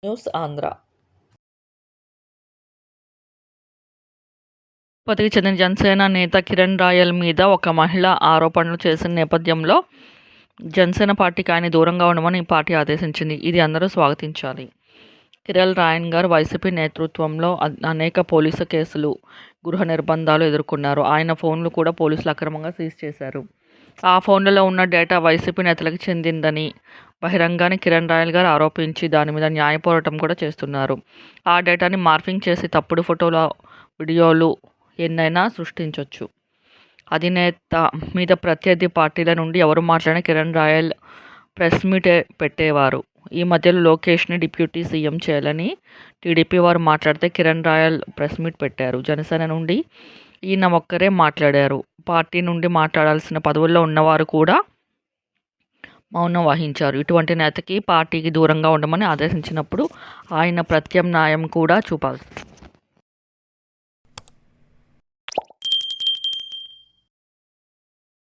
News Andhra. తిరుపతికి చెందిన జనసేన నేత కిరణ్ రాయల్ మీద ఒక మహిళ ఆరోపణలు చేసిన నేపథ్యంలో జనసేన పార్టీకి ఆయన దూరంగా ఉండమని ఈ పార్టీ ఆదేశించింది. ఇది అందరూ స్వాగతించాలి. కిరణ్ రాయల్ గారు వైసీపీ నేతృత్వంలో అనేక పోలీసు కేసులు, గృహ నిర్బంధాలు ఎదుర్కొన్నారు. ఆయన ఫోన్లు కూడా పోలీసులు అక్రమంగా సీజ్ చేశారు. ఆ ఫోన్లలో ఉన్న డేటా వైసీపీ నేతలకు చెందిందని బహిరంగానే కిరణ్ రాయల్ గారు ఆరోపించి దాని మీద న్యాయ పోరాటం కూడా చేస్తున్నారు. ఆ డేటాని మార్ఫింగ్ చేసి తప్పుడు ఫోటోలు, వీడియోలు ఎన్నైనా సృష్టించొచ్చు. అధినేత మీద ప్రత్యర్థి పార్టీల నుండి ఎవరు మాట్లాడినా కిరణ్ రాయల్ ప్రెస్ మీట్ పెట్టేవారు. ఈ మధ్యలో లోకేష్ని డిప్యూటీ సీఎం చేయాలని టీడీపీ వారు మాట్లాడితే కిరణ్ రాయల్ ప్రెస్ మీట్ పెట్టారు. జనసేన నుండి ఈయన ఒక్కరే మాట్లాడారు. పార్టీ నుండి మాట్లాడాల్సిన పదవుల్లో ఉన్నవారు కూడా మౌనం వహించారు. ఇటువంటి నేతకి పార్టీకి దూరంగా ఉండమని ఆదేశించినప్పుడు ఆయన ప్రత్యామ్నాయం కూడా చూపాలి.